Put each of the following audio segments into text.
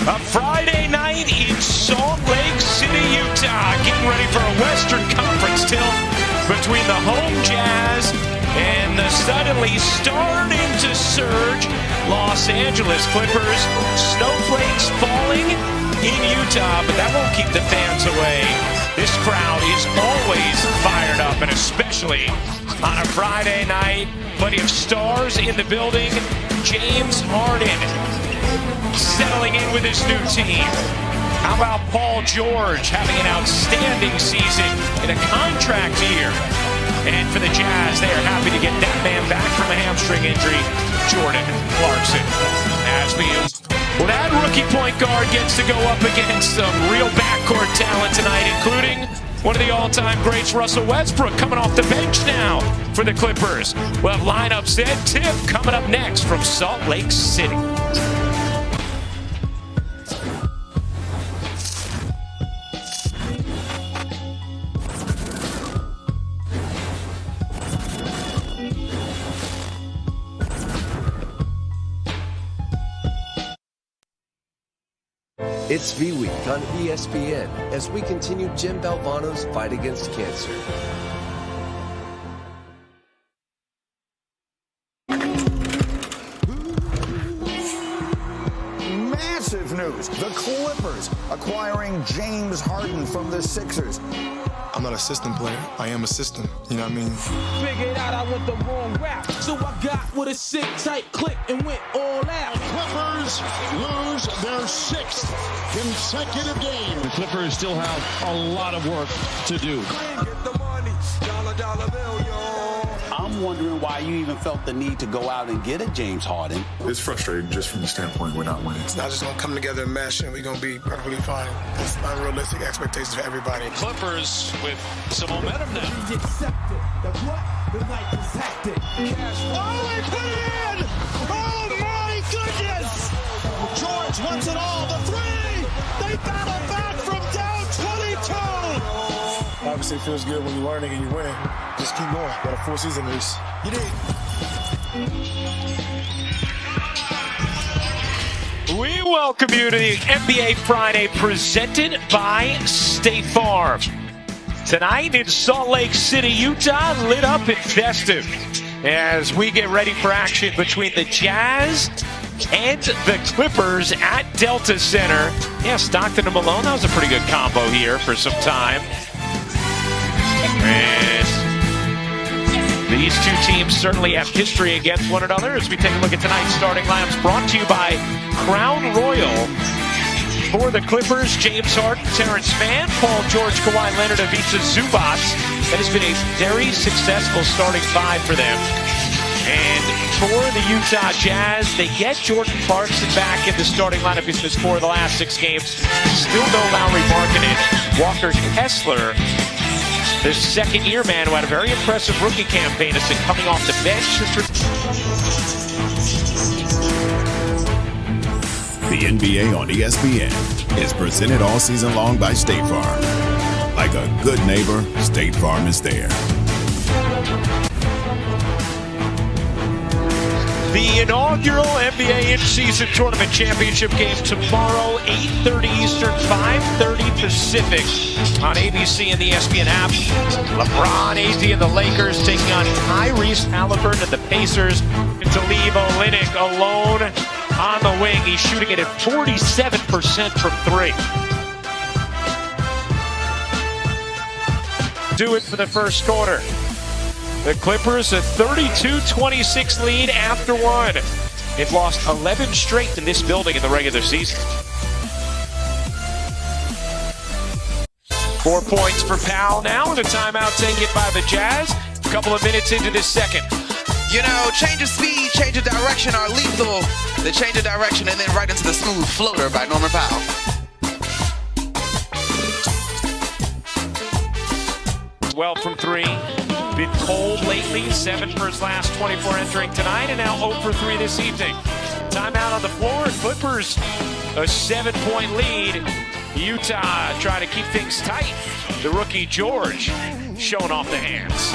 A Friday night in Salt Lake City, Utah. Getting ready for a Western Conference tilt between the home Jazz and the suddenly starting to surge Los Angeles Clippers. Snowflakes falling in Utah, but that won't keep the fans away. This crowd is always fired up, and especially on a Friday night. Plenty of stars in the building. James Harden settling in with his new team. How about Paul George having an outstanding season in a contract year? And for the Jazz, they are happy to get that man back from a hamstring injury, Jordan Clarkson. Well, that rookie point guard gets to go up against some real backcourt talent tonight, including one of the all-time greats, Russell Westbrook, coming off the bench now for the Clippers. We'll have lineups and tip coming up next from Salt Lake City. It's V-Week on ESPN as we continue Jim Valvano's fight against cancer. Massive news. The Clippers acquiring James Harden from the Sixers. I'm not a system player. I am a system. You know what I mean? Figured out I went the wrong route. So I got with a sick, tight click and went all out. Clippers lose their 6th consecutive game. The Clippers still have a lot of work to do. I'm wondering why you even felt the need to go out and get a James Harden. It's frustrating just from the standpoint we're not winning. It's not just going to come together and mesh and we're going to be perfectly fine. It's unrealistic expectations for everybody. Clippers with some momentum now. The night is hectic. Oh, they put it in! Oh, my goodness! George wants it all. The 3! They battle back from down 22! Obviously, it feels good when you're learning and you're winning. Just keep going. Got a full season race. You did. We welcome you to the NBA Friday presented by State Farm. Tonight in Salt Lake City, Utah, lit up and festive as we get ready for action between the Jazz and the Clippers at Delta Center. Yeah, Stockton and Malone, that was a pretty good combo here for some time. And these two teams certainly have history against one another as we take a look at tonight's starting lineups, brought to you by Crown Royal. For the Clippers, James Harden, Terrence Mann, Paul George, Kawhi Leonard, Ivica Zubac. That has been a very successful starting five for them. And for the Utah Jazz, they get Jordan Clarkson back in the starting lineup. He's missed 4 of the last 6 games. Still no Lauri Markkanen. Walker Kessler, the second-year man who had a very impressive rookie campaign, has been coming off the bench. The NBA on ESPN is presented all season long by State Farm. Like a good neighbor, State Farm is there. The inaugural NBA in-season tournament championship game tomorrow, 8:30 Eastern, 5:30 Pacific on ABC and the ESPN app. LeBron, AD, and the Lakers taking on Tyrese Halliburton and the Pacers. To leave Olynyk alone on the wing. He's shooting it at 47% from 3. Do it for the first quarter. The Clippers a 32-26 lead after 1. They've lost 11 straight in this building in the regular season. 4 points for Powell now, and a timeout taken by the Jazz. A couple of minutes into this second. You know, change of speed, change of direction are lethal. The change of direction and then right into the smooth floater by Norman Powell. 12 from 3. Been cold lately, 7 for his last 24 entering tonight, and now 0 for 3 this evening. Timeout on the floor, Clippers a 7-point lead. Utah trying to keep things tight. The rookie George showing off the hands.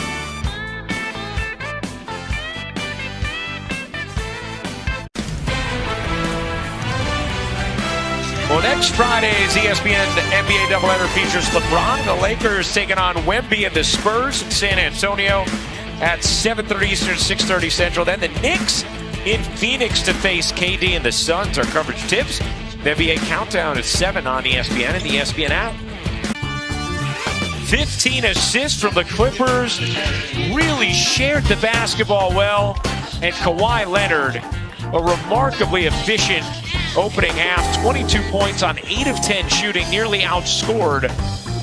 Well, next Friday's ESPN NBA doubleheader features LeBron and the Lakers taking on Wemby and the Spurs in San Antonio at 7:30 Eastern, 6:30 Central. Then the Knicks in Phoenix to face KD and the Suns. Our coverage tips. The NBA Countdown at 7 on ESPN and the ESPN app. 15 assists from the Clippers. Really shared the basketball well. And Kawhi Leonard, a remarkably efficient opening half. 22 points on 8 of 10 shooting. Nearly outscored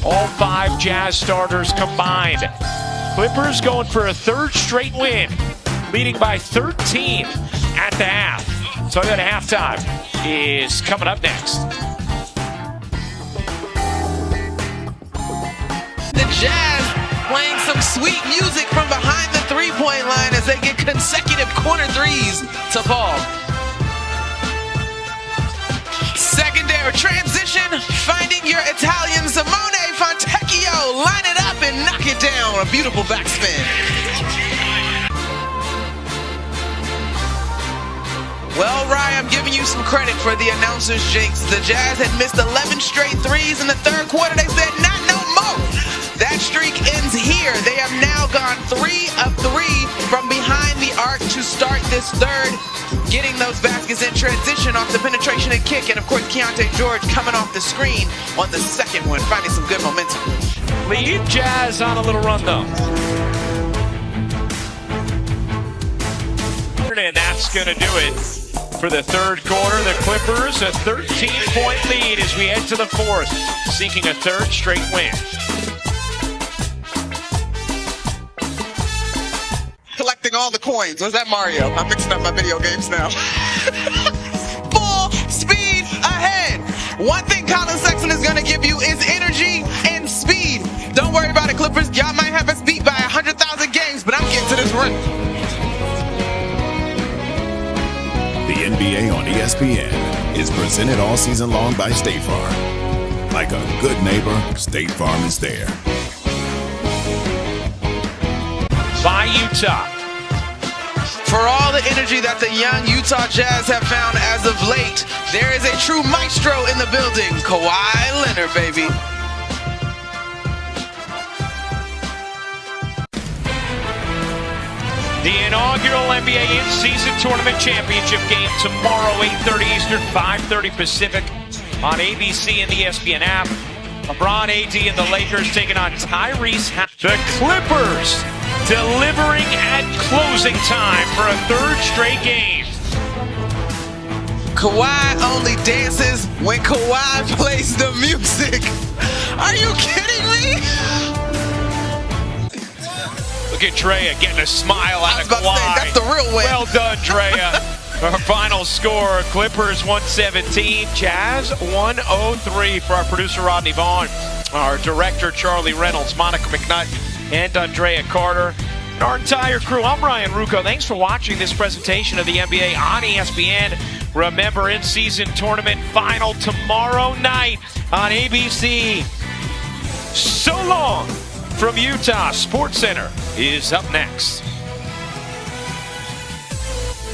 all 5 Jazz starters combined. Clippers going for a 3rd straight win. Leading by 13 at the half. So that halftime is coming up next. The Jazz playing some sweet music from behind the three-point line as they get consecutive corner threes to fall. Secondary transition, finding your Italian Simone Fontecchio. Line it up and knock it down. A beautiful backspin. Well, Ryan, I'm giving you some credit for the announcer's jinx. The Jazz had missed 11 straight threes in the third quarter. They said, not no more. That streak ends here. They have now gone 3 of 3 from behind the arc to start this third. Getting those baskets in transition off the penetration and kick. And, of course, Keontae George coming off the screen on the second one, finding some good momentum. Lead Jazz on a little run, though. And that's going to do it for the third quarter. The Clippers a 13-point lead as we head to the fourth, seeking a 3rd straight win. Collecting all the coins. Was that Mario? I'm mixing up my video games now. Full speed ahead. One thing Colin Sexton is going to give you is energy and speed. Don't worry about it, Clippers. Y'all might have us beat by 100,000 games, but I'm getting to this run. The NBA on ESPN is presented all season long by State Farm. Like a good neighbor, State Farm is there. By Utah. For all the energy that the young Utah Jazz have found as of late, there is a true maestro in the building. Kawhi Leonard, baby. The inaugural NBA in-season tournament championship game tomorrow, 8:30 Eastern, 5:30 Pacific on ABC and the ESPN app. LeBron, AD, and the Lakers taking on Tyrese. The Clippers delivering at closing time for a 3rd straight game. Kawhi only dances when Kawhi plays the music. Are you kidding me? Look at Drea getting a smile out of Kawhi. Say, that's the real win. Well done, Drea. Our final score, Clippers 117, Jazz 103 for our producer Rodney Vaughn, our director Charlie Reynolds, Monica McNutt, and Andrea Carter, and our entire crew. I'm Ryan Rucco. Thanks for watching this presentation of the NBA on ESPN. Remember, in-season tournament final tomorrow night on ABC. So long from Utah. SportsCenter is up next.